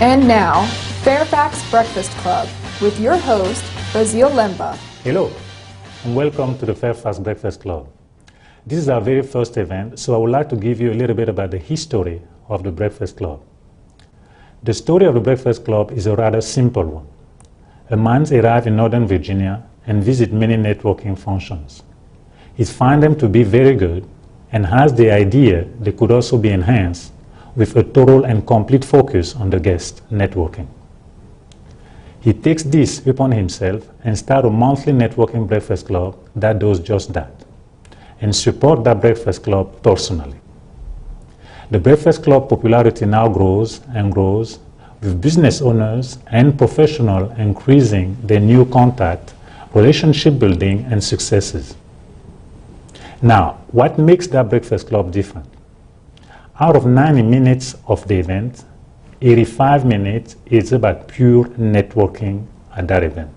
And now, Fairfax Breakfast Club with your host, Basile Lemba. Hello, and welcome to the Fairfax Breakfast Club. This is our very first event, so I would like to give you a little bit about the history of the Breakfast Club. The story of the Breakfast Club is a rather simple one. A man arrives in Northern Virginia and visits many networking functions. He finds them to be very good and has the idea they could also be enhanced with a total and complete focus on the guest networking. He takes this upon himself and starts a monthly networking breakfast club that does just that, and supports that breakfast club personally. The breakfast club popularity now grows and grows, with business owners and professionals increasing their new contact, relationship building, and successes. Now, what makes that breakfast club different? Out of 90 minutes of the event, 85 minutes is about pure networking at that event.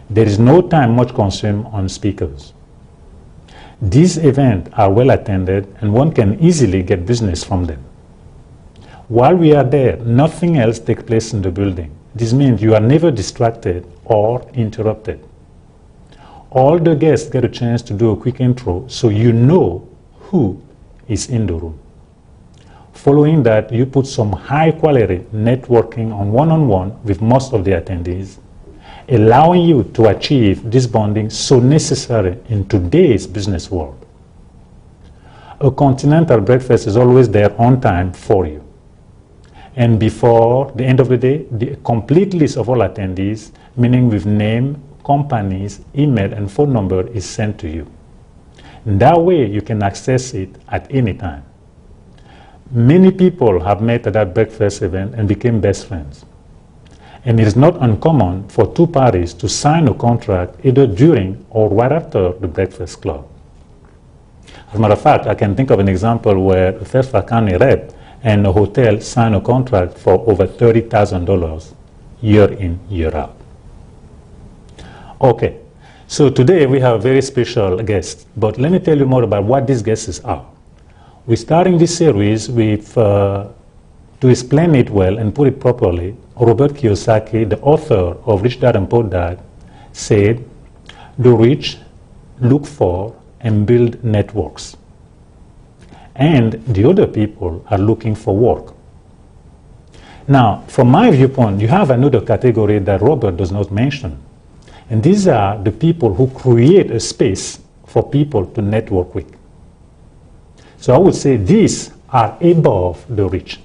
There is no time much consumed on speakers. These events are well attended and one can easily get business from them. While we are there, nothing else takes place in the building. This means you are never distracted or interrupted. All the guests get a chance to do a quick intro so you know who is in the room. Following that, you put some high-quality networking on one-on-one with most of the attendees, allowing you to achieve this bonding so necessary in today's business world. A continental breakfast is always there on time for you. And before the end of the day, the complete list of all attendees, meaning with name, companies, email, and phone number is sent to you. That way, you can access it at any time. Many people have met at that breakfast event and became best friends. And it is not uncommon for two parties to sign a contract either during or right after the breakfast club. As a matter of fact, I can think of an example where a Fairfax County rep and a hotel signed a contract for over $30,000 year in, year out. Okay, so today we have a very special guest, but let me tell you more about what these guests are. We're starting this series with, to explain it well and put it properly, Robert Kiyosaki, the author of Rich Dad and Poor Dad, said, "The rich look for and build networks, and the other people are looking for work." Now, from my viewpoint, you have another category that Robert does not mention, and these are the people who create a space for people to network with. So I would say these are above the rich.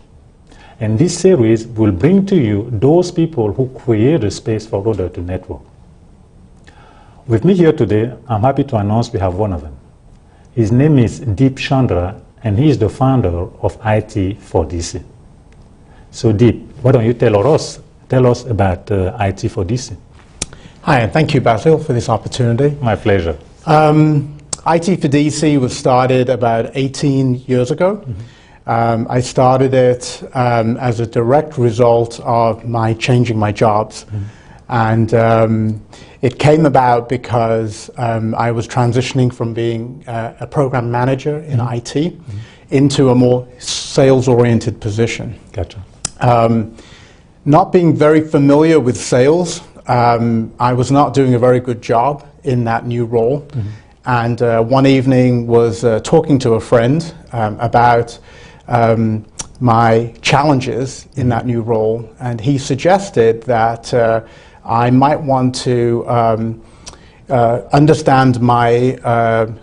And this series will bring to you those people who create a space for others to network. With me here today, I'm happy to announce we have one of them. His name is Deep Chandra, and he is the founder of IT for DC. So Deep, why don't you tell us about IT for DC? Hi, and thank you, Basile, for this opportunity. My pleasure. IT for DC was started about 18 years ago. Mm-hmm. I started it as a direct result of my changing my jobs. Mm-hmm. And it came about because I was transitioning from being a program manager in mm-hmm. IT mm-hmm. into a more sales-oriented position. Gotcha. Not being very familiar with sales, I was not doing a very good job in that new role. Mm-hmm. And one evening was talking to a friend about my challenges in that new role, and he suggested that I might want to understand my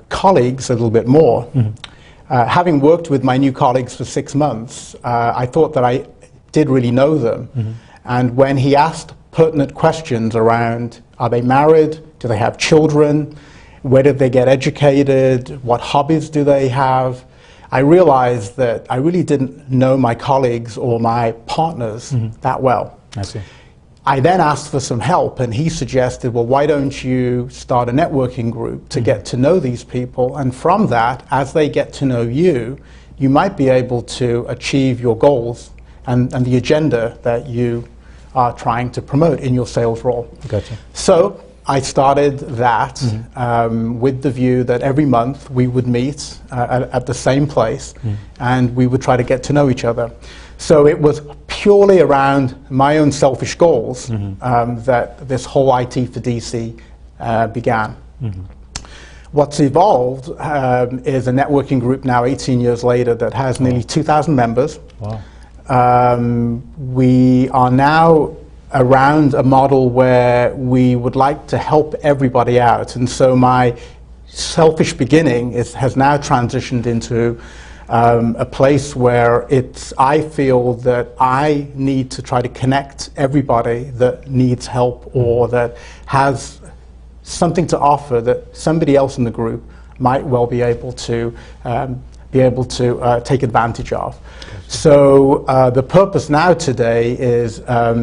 colleagues a little bit more. Mm-hmm. Having worked with my new colleagues for 6 months, I thought that I did really know them. Mm-hmm. And when he asked pertinent questions around, are they married, do they have children, where did they get educated, what hobbies do they have, I realized that I really didn't know my colleagues or my partners mm-hmm. that well. I see. I then asked for some help, and he suggested, well, why don't you start a networking group to mm-hmm. get to know these people, and from that, as they get to know you, you might be able to achieve your goals and the agenda that you are trying to promote in your sales role. Gotcha. So I started that mm-hmm. With the view that every month we would meet at the same place and we would try to get to know each other. So it was purely around my own selfish goals that this whole IT for DC began. What's evolved is a networking group now 18 years later that has nearly 2,000 members. Wow. We are now around a model where we would like to help everybody out, and so my selfish beginning has now transitioned into a place where I feel that I need to try to connect everybody that needs help or that has something to offer that somebody else in the group might well be able to take advantage of. So the purpose now today is a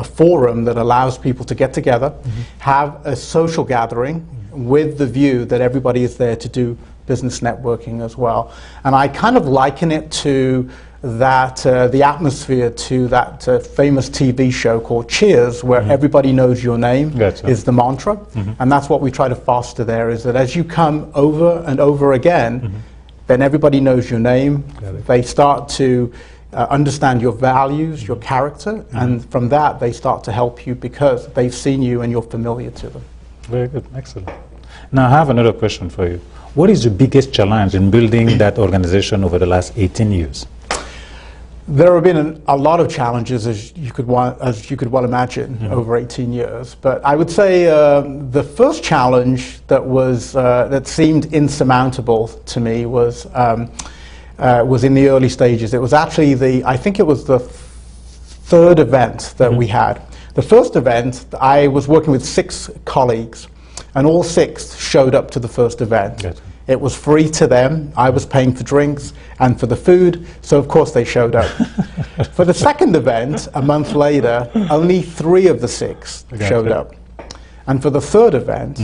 forum that allows people to get together, have a social gathering with the view that everybody is there to do business networking as well. And I kind of liken it to that, the atmosphere to that famous TV show called Cheers, where everybody knows your name is the mantra. And that's what we try to foster there, is that as you come over and over again, then everybody knows your name. They start to understand your values, your character, and from that they start to help you because they've seen you and you're familiar to them. Very good, excellent. Now I have another question for you. What is the biggest challenge in building that organization over the last 18 years? There have been a lot of challenges, as you could well imagine, over 18 years. But I would say the first challenge that seemed insurmountable to me was in the early stages. It was actually I think it was the third event that we had. The first event, I was working with 6 colleagues, and all 6 showed up to the first event. Good. It was free to them. I was paying for drinks and for the food, so of course they showed up. For the second event, a month later, only 3 of the 6 showed up. And for the third event,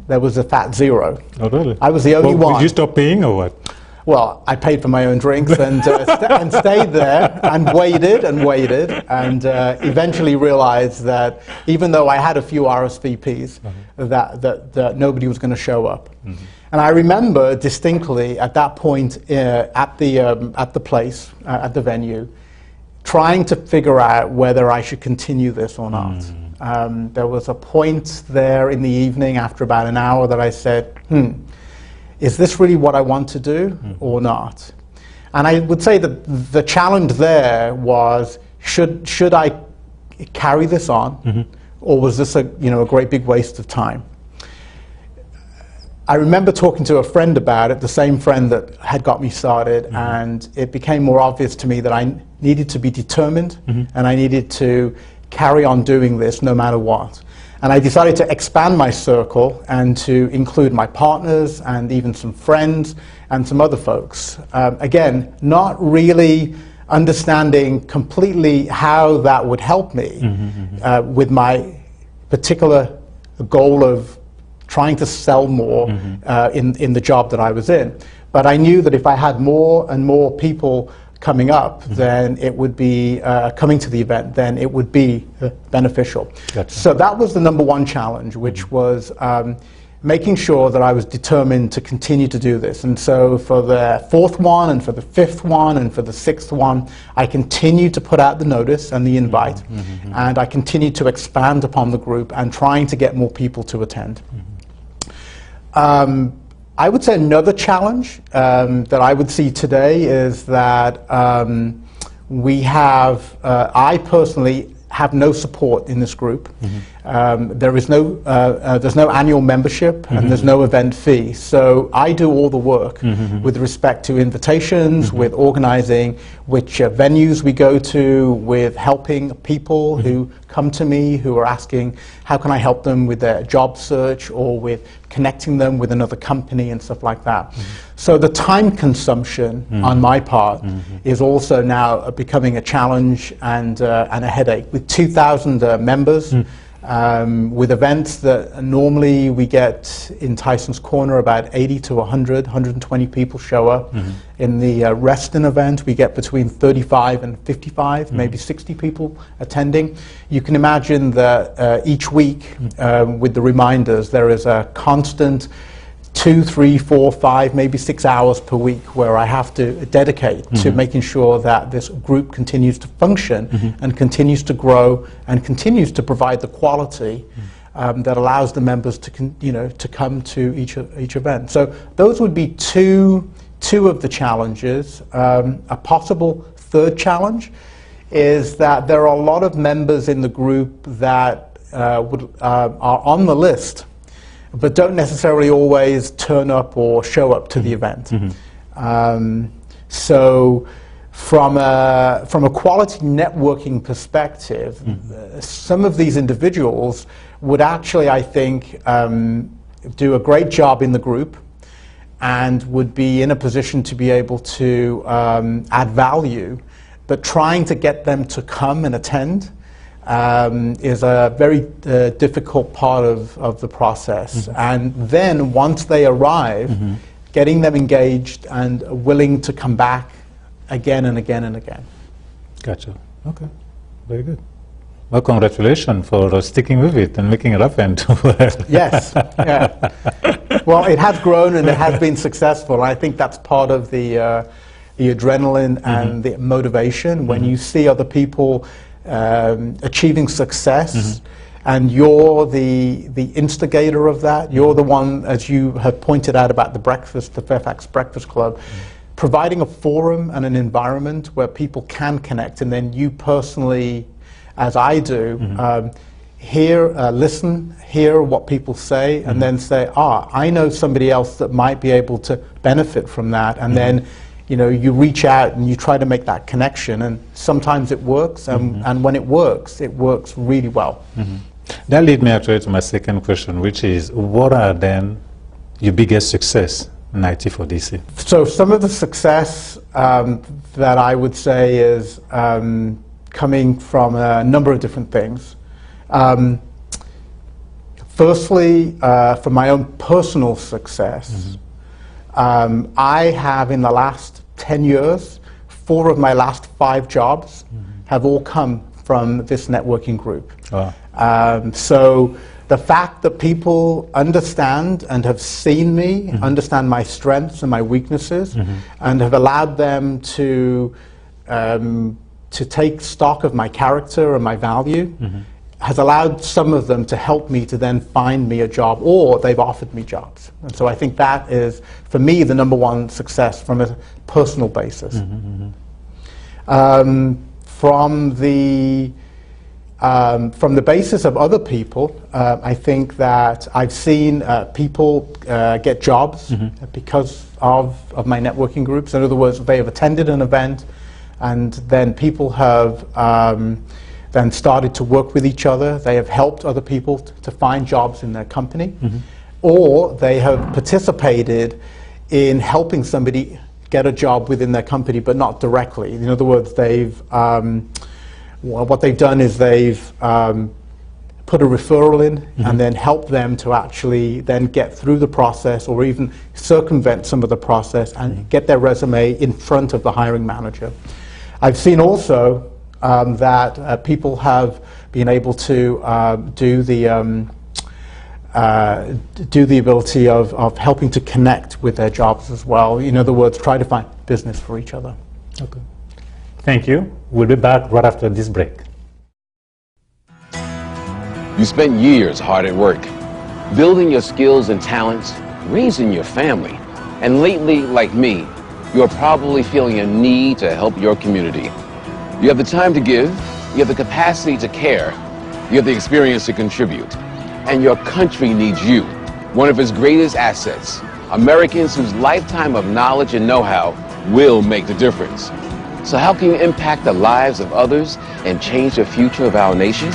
there was a fat 0. Oh, really? I was the only one. Did you stop paying or what? Well, I paid for my own drinks and, and stayed there and waited and eventually realized that even though I had a few RSVPs, that nobody was going to show up. And I remember distinctly at that point at the place, at the venue, trying to figure out whether I should continue this or not. There was a point there in the evening after about an hour that I said, is this really what I want to do or not? And I would say that the challenge there was, should I carry this on, or was this a great big waste of time? I remember talking to a friend about it, the same friend that had got me started, and it became more obvious to me that I needed to be determined and I needed to carry on doing this no matter what. And I decided to expand my circle and to include my partners and even some friends and some other folks. Again, not really understanding completely how that would help me with my particular goal of trying to sell more in the job that I was in. But I knew that if I had more and more people coming up, then it would be coming to the event, then it would be beneficial. Gotcha. So that was the number one challenge, which was making sure that I was determined to continue to do this. And so for the fourth one and for the fifth one and for the sixth one, I continued to put out the notice and the invite, and I continued to expand upon the group and trying to get more people to attend. I would say another challenge that I would see today is that I personally have no support in this group. There's no annual membership and there's no event fee. So I do all the work with respect to invitations, with organizing which venues we go to, with helping people who come to me who are asking how can I help them with their job search or with connecting them with another company and stuff like that. So the time consumption on my part is also now becoming a challenge and a headache. With 2,000 members, with events that normally we get in Tyson's Corner about 80 to 100, 120 people show up. In the Reston event we get between 35 and 55, maybe 60 people attending. You can imagine that each week with the reminders there is a constant 2, 3, 4, 5, maybe 6 hours per week where I have to dedicate to making sure that this group continues to function and continues to grow and continues to provide the quality that allows the members to to come to each event. So those would be two of the challenges. A possible third challenge is that there are a lot of members in the group that are on the list but don't necessarily always turn up or show up to the event. So from a quality networking perspective, some of these individuals would actually, I think, do a great job in the group and would be in a position to be able to add value, but trying to get them to come and attend is a very difficult part of the process. And then once they arrive, getting them engaged and willing to come back again and again and again. Gotcha. Okay. Very good. Well, congratulations for sticking with it and making it happen. Yes. Yeah. Well, it has grown and it has been successful. I think that's part of the adrenaline and the motivation when you see other people achieving success, and you're the instigator of that. You're the one, as you have pointed out about the Fairfax Breakfast Club, providing a forum and an environment where people can connect, and then you personally, as I do, listen, hear what people say, and then say, I know somebody else that might be able to benefit from that, and then you reach out and you try to make that connection, and sometimes it works, and when it works really well. That leads me actually to my second question, which is, what are then your biggest success in IT for DC? So some of the success that I would say is coming from a number of different things. Firstly, for my own personal success, I have, in the last 10 years, 4 of my last 5 jobs have all come from this networking group. Wow. So the fact that people understand and have seen me, understand my strengths and my weaknesses, and have allowed them to take stock of my character and my value, has allowed some of them to help me to then find me a job, or they've offered me jobs. And so I think that is, for me, the number one success from a personal basis. From the basis of other people, I think that I've seen people get jobs because of my networking groups. In other words, they have attended an event, and then people have then started to work with each other. They have helped other people to find jobs in their company, or they have participated in helping somebody get a job within their company, but not directly. In other words, they've what they've done is they've put a referral in and then helped them to actually then get through the process, or even circumvent some of the process and get their resume in front of the hiring manager. I've seen also that people have been able to do the ability of helping to connect with their jobs as well. In other words, try to find business for each other. Okay. Thank you. We'll be back right after this break. You spent years hard at work, building your skills and talents, raising your family. And lately, like me, you're probably feeling a need to help your community. You have the time to give, you have the capacity to care, you have the experience to contribute. And your country needs you, one of its greatest assets, Americans whose lifetime of knowledge and know-how will make the difference. So how can you impact the lives of others and change the future of our nation?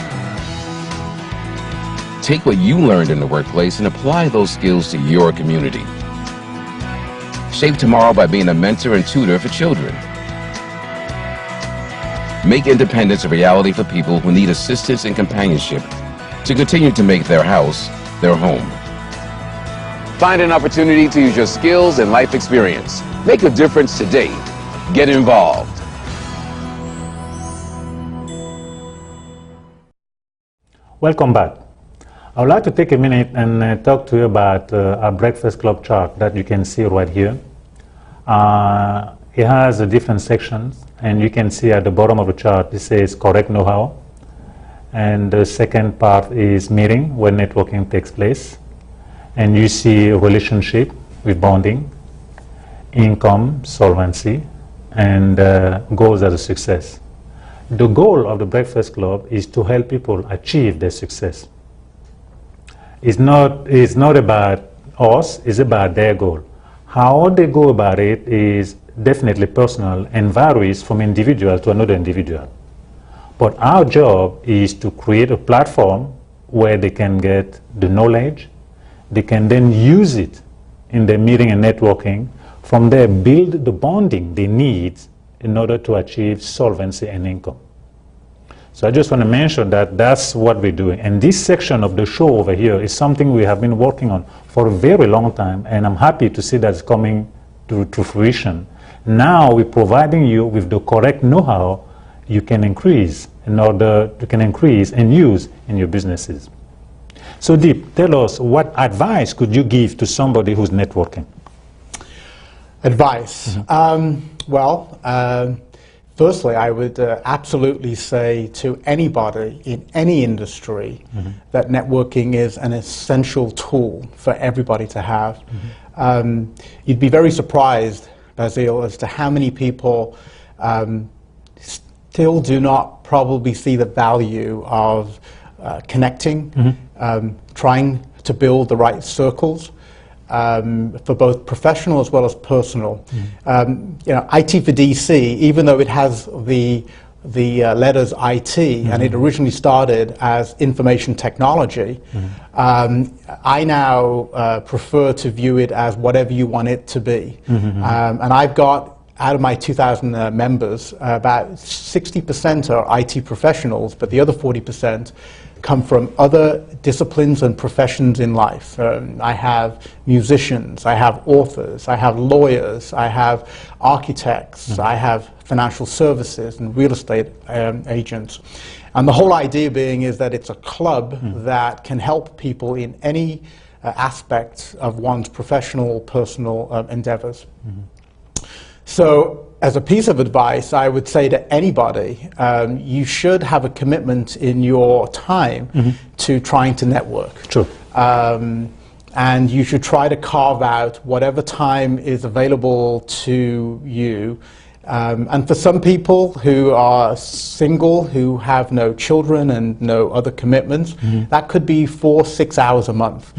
Take what you learned in the workplace and apply those skills to your community. Shape tomorrow by being a mentor and tutor for children. Make independence a reality for people who need assistance and companionship to continue to make their house their home. Find an opportunity to use your skills and life experience. Make a difference today. Get involved. Welcome back. I would like to take a minute and talk to you about our Breakfast Club chart that you can see right here. It has different sections, and you can see at the bottom of the chart it says correct know-how, and the second part is meeting, where networking takes place, and you see relationship with bonding, income, solvency, and goals as a success. The goal of the Breakfast Club is to help people achieve their success. It's not about us, it's about their goal. How they go about it is definitely personal and varies from individual to another individual. But our job is to create a platform where they can get the knowledge, they can then use it in their meeting and networking, from there build the bonding they need in order to achieve solvency and income. So I just want to mention that that's what we're doing. And this section of the show over here is something we have been working on for a very long time, and I'm happy to see that it's coming to fruition. Now we're providing you with the correct know-how you can increase and use in your businesses. So Deep, tell us, what advice could you give to somebody who's networking? Advice? Mm-hmm. Firstly, I would absolutely say to anybody in any industry that networking is an essential tool for everybody to have. You'd be very surprised, Basile, as to how many people still do not probably see the value of connecting, trying to build the right circles, for both professional as well as personal. You know, IT for DC, even though it has the letters IT, and it originally started as information technology, I now prefer to view it as whatever you want it to be. And I've got, out of my 2,000 members, about 60% are IT professionals, but the other 40% come from other disciplines and professions in life. I have musicians, I have authors, I have lawyers, I have architects, I have financial services and real estate agents. And the whole idea being is that it's a club that can help people in any aspect of one's professional, personal endeavors. So, as a piece of advice, I would say to anybody, you should have a commitment in your time to trying to network. True. And you should try to carve out whatever time is available to you. And for some people who are single, who have no children and no other commitments, that could be 4-6 hours a month.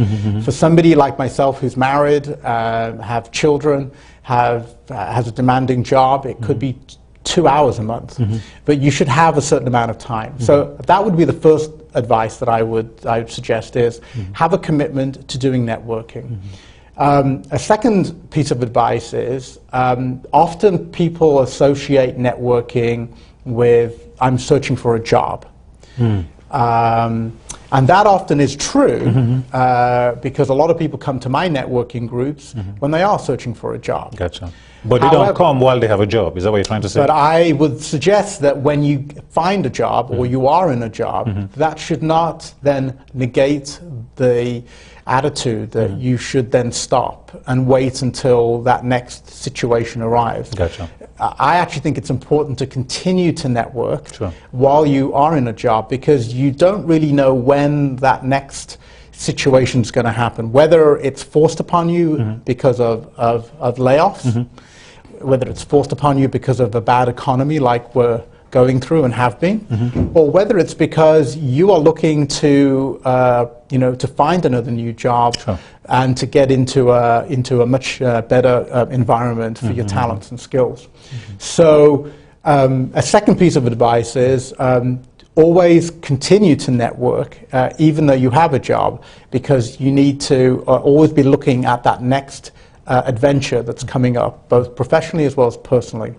For somebody like myself who's married, have children, has a demanding job, it could be 2 hours a month. But you should have a certain amount of time. So that would be the first advice that I would suggest is have a commitment to doing networking. A second piece of advice is often people associate networking with I'm searching for a job. And that often is true because a lot of people come to my networking groups when they are searching for a job. Gotcha. But they don't come while they have a job, is that what you're trying to say? But I would suggest that when you find a job or you are in a job, that should not then negate the attitude that you should then stop and wait until that next situation arrives. Gotcha. I actually think it's important to continue to network while you are in a job, because you don't really know when that next situation is going to happen, whether it's forced upon you because of layoffs, whether it's forced upon you because of a bad economy like we're going through and have been, or whether it's because you are looking to to find another new job and to get into a much better environment for your talents and skills. So a second piece of advice is always continue to network even though you have a job, because you need to always be looking at that next adventure that's coming up, both professionally as well as personally.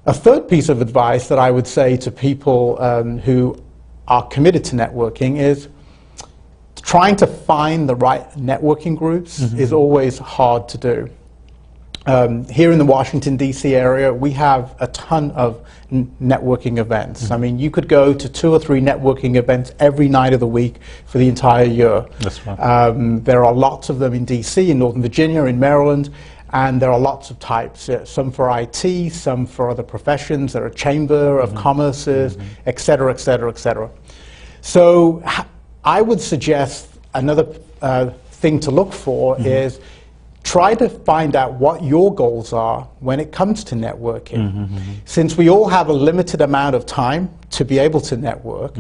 A third piece of advice that I would say to people who are committed to networking is trying to find the right networking groups is always hard to do. Here in the Washington, D.C. area, we have a ton of networking events. I mean, you could go to 2 or 3 networking events every night of the week for the entire year. That's right. There are lots of them in D.C., in Northern Virginia, in Maryland, and there are lots of types, some for IT, some for other professions. There are Chamber of Commerce's, et cetera, et cetera, et cetera. So I would suggest another thing to look for is try to find out what your goals are when it comes to networking. Since we all have a limited amount of time to be able to network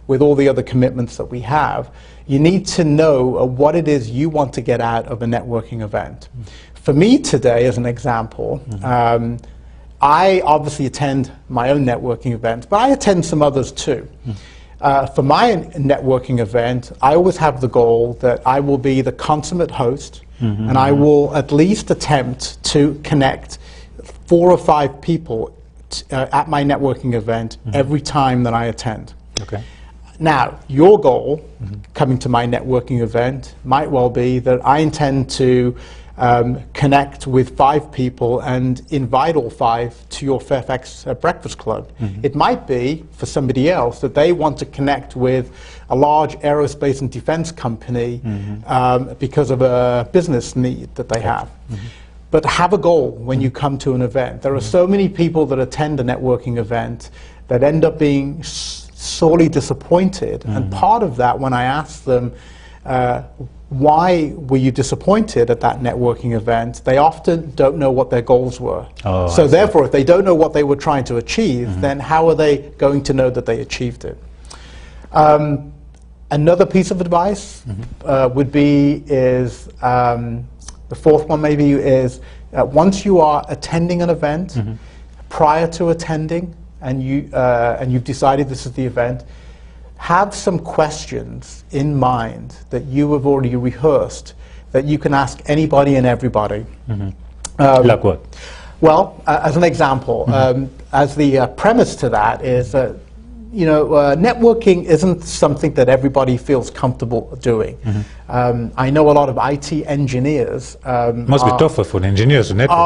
with all the other commitments that we have, you need to know what it is you want to get out of a networking event. For me today, as an example, I obviously attend my own networking events, but I attend some others too. For my networking event, I always have the goal that I will be the consummate host, and I will at least attempt to connect 4 or 5 people at my networking event every time that I attend. Okay. Now, your goal coming to my networking event might well be that I intend to connect with 5 people and invite all 5 to your Fairfax Breakfast Club. It might be, for somebody else, that they want to connect with a large aerospace and defense company because of a business need that they have. But have a goal when you come to an event. There are so many people that attend a networking event that end up being sorely disappointed. And part of that, when I ask them, why were you disappointed at that networking event, they often don't know what their goals were. So therefore, if they don't know what they were trying to achieve, then how are they going to know that they achieved it? Another piece of advice would be is, the 4th one maybe is, once you are attending an event, prior to attending, and you've decided this is the event, have some questions in mind that you have already rehearsed that you can ask anybody and everybody. Like what? Well, as an example, as the premise to that is that networking isn't something that everybody feels comfortable doing. I know a lot of IT engineers must be tougher for the engineers to network.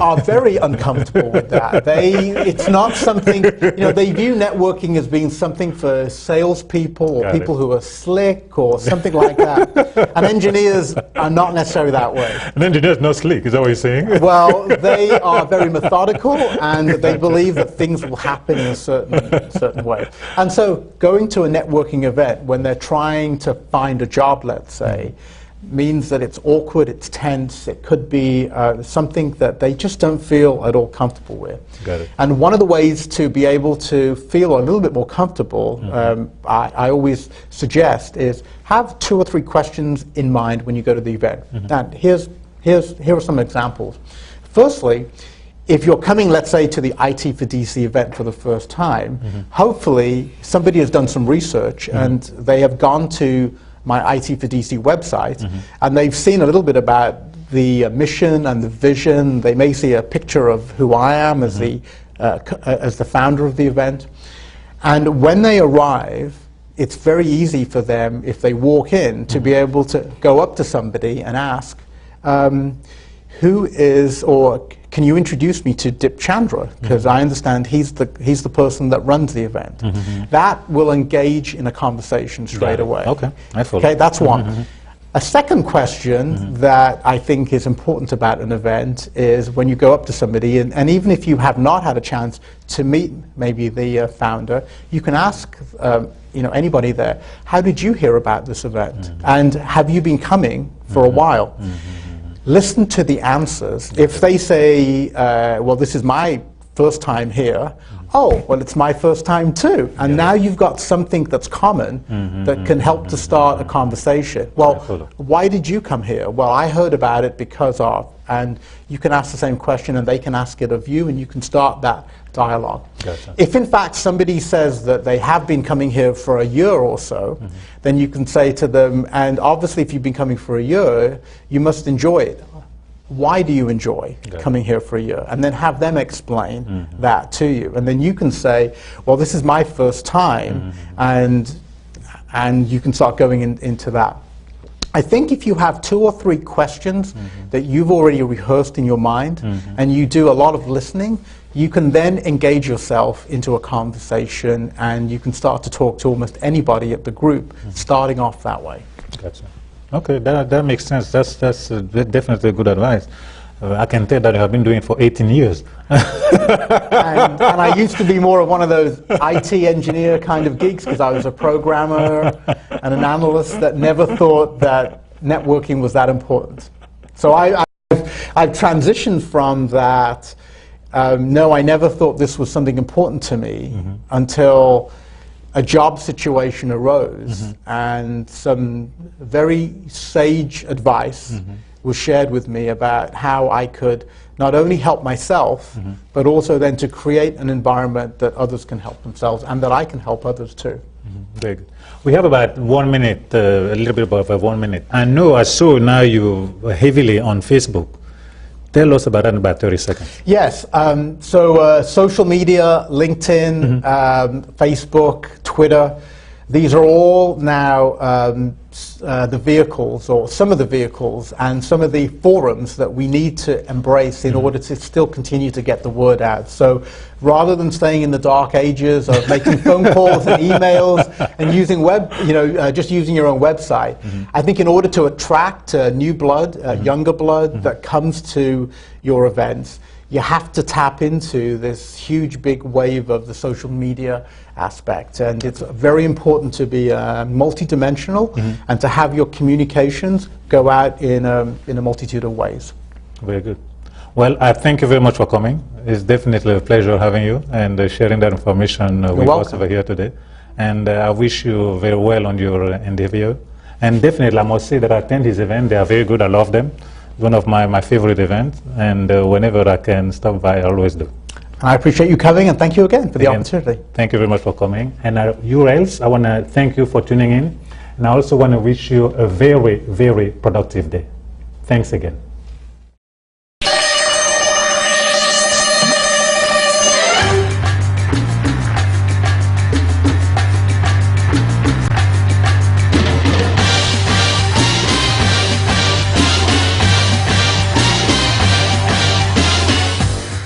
Are very uncomfortable with that. It's not something, they view networking as being something for salespeople or people who are slick or something like that. And engineers are not necessarily that way. An engineer's not slick, is that what you're saying? Well, they are very methodical, and they believe that things will happen in a certain way. And so going to a networking event when they're trying to find a job, let's say, means that it's awkward, it's tense, it could be something that they just don't feel at all comfortable with. Got it. And one of the ways to be able to feel a little bit more comfortable, I always suggest, is have 2 or 3 questions in mind when you go to the event. And here are some examples. Firstly, if you're coming, let's say, to the IT for DC event for the first time, hopefully somebody has done some research and they have gone to my IT for DC website and they've seen a little bit about the mission and the vision. They may see a picture of who I am as the founder of the event. And when they arrive, it's very easy for them, if they walk in, to be able to go up to somebody and ask, who is, or can you introduce me to Chandra? Because I understand he's the person that runs the event. That will engage in a conversation straight away. Okay, I follow. Okay, that's one. A second question that I think is important about an event is when you go up to somebody, and even if you have not had a chance to meet maybe the founder, you can ask anybody there, how did you hear about this event? And have you been coming for a while? Listen to the answers. If they say, well, this is my first time here, oh, well, it's my first time too. And now you've got something that's common that can help to start a conversation. Well, why did you come here? Well, I heard about it because of, and you can ask the same question and they can ask it of you and you can start that dialogue. Gotcha. If in fact somebody says that they have been coming here for a year or so, then you can say to them, and obviously if you've been coming for a year, you must enjoy it. Why do you enjoy coming here for a year? And then have them explain that to you. And then you can say, well, this is my first time, and you can start going into that. I think if you have 2 or 3 questions that you've already rehearsed in your mind, and you do a lot of listening, you can then engage yourself into a conversation, and you can start to talk to almost anybody at the group, starting off that way. Gotcha. Okay, that makes sense. That's definitely good advice. I can tell that you have been doing it for 18 years. and I used to be more of one of those IT engineer kind of geeks, because I was a programmer and an analyst that never thought that networking was that important. So I've transitioned from that. No, I never thought this was something important to me until a job situation arose, and some very sage advice was shared with me about how I could not only help myself, but also then to create an environment that others can help themselves, and that I can help others too. Very good. We have about 1 minute, a little bit above 1 minute. I know, I saw now you heavily on Facebook. Tell us about that in about 30 seconds. Yes, so social media, LinkedIn, Facebook, Twitter, these are all now the vehicles, or some of the vehicles, and some of the forums that we need to embrace in order to still continue to get the word out. So rather than staying in the dark ages of making phone calls and emails and using just using your own website, I think in order to attract new blood, younger blood that comes to your events, you have to tap into this huge big wave of the social media aspect, and it's very important to be multidimensional and to have your communications go out in a multitude of ways. Very good. Well, I thank you very much for coming. It's definitely a pleasure having you and sharing that information with us over here today. And I wish you very well on your endeavor. And definitely, I must say that I attend his event. They are very good. I love them. One of my favorite events, and whenever I can stop by, I always do. I appreciate you coming, and thank you again for the opportunity. Thank you very much for coming. And you else, I want to thank you for tuning in, and I also want to wish you a very, very productive day. Thanks again.